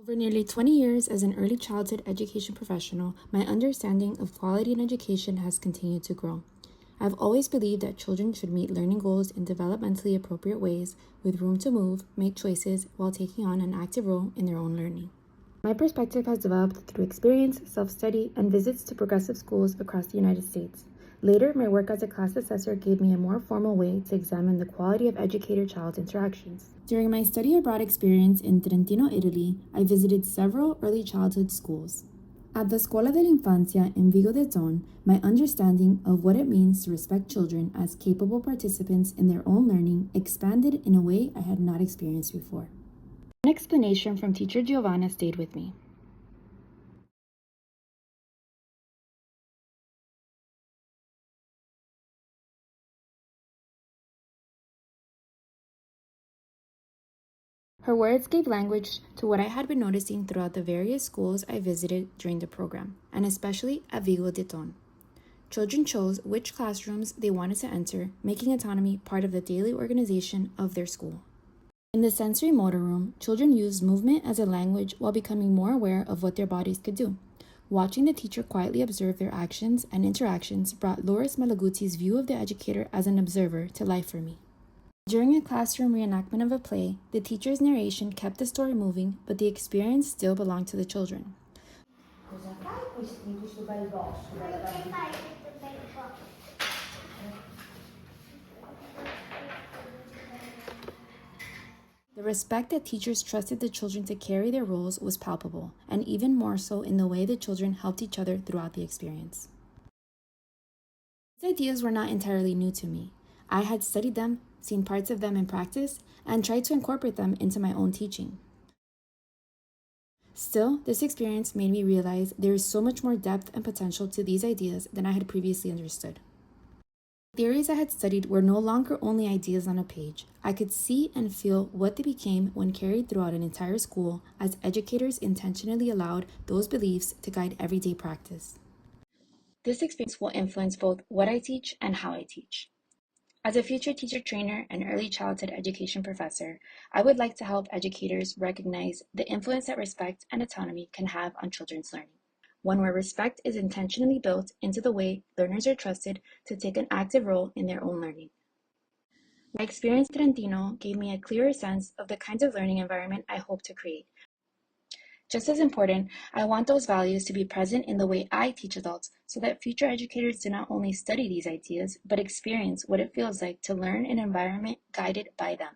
Over nearly 20 years as an early childhood education professional, my understanding of quality in education has continued to grow. I've always believed that children should meet learning goals in developmentally appropriate ways, with room to move, make choices, while taking on an active role in their own learning. My perspective has developed through experience, self-study, and visits to progressive schools across the United States. Later, my work as a class assessor gave me a more formal way to examine the quality of educator-child interactions. During my study abroad experience in Trentino, Italy, I visited several early childhood schools. At the Scuola dell'Infanzia in Vigo de Ton, my understanding of what it means to respect children as capable participants in their own learning expanded in a way I had not experienced before. An explanation from teacher Giovanna stayed with me. Her words gave language to what I had been noticing throughout the various schools I visited during the program, and especially at Vigo de Ton. Children chose which classrooms they wanted to enter, making autonomy part of the daily organization of their school. In the sensory motor room, children used movement as a language while becoming more aware of what their bodies could do. Watching the teacher quietly observe their actions and interactions brought Loris Malaguti's view of the educator as an observer to life for me. During a classroom reenactment of a play, the teacher's narration kept the story moving, but the experience still belonged to the children. Cosa fai in questo bel bosco? Perché fai questo bel po'? The respect that teachers trusted the children to carry their roles was palpable, and even more so in the way the children helped each other throughout the experience. These ideas were not entirely new to me. I had studied them, seen parts of them in practice, and tried to incorporate them into my own teaching. Still, this experience made me realize there is so much more depth and potential to these ideas than I had previously understood. The theories I had studied were no longer only ideas on a page. I could see and feel what they became when carried throughout an entire school, as educators intentionally allowed those beliefs to guide everyday practice. This experience will influence both what I teach and how I teach. As a future teacher trainer and early childhood education professor, I would like to help educators recognize the influence that respect and autonomy can have on children's learning, one where respect is intentionally built into the way learners are trusted to take an active role in their own learning. My experience at Trentino gave me a clearer sense of the kinds of learning environment I hope to create. Just as important, I want those values to be present in the way I teach adults so that future educators do not only study these ideas, but experience what it feels like to learn in an environment guided by them.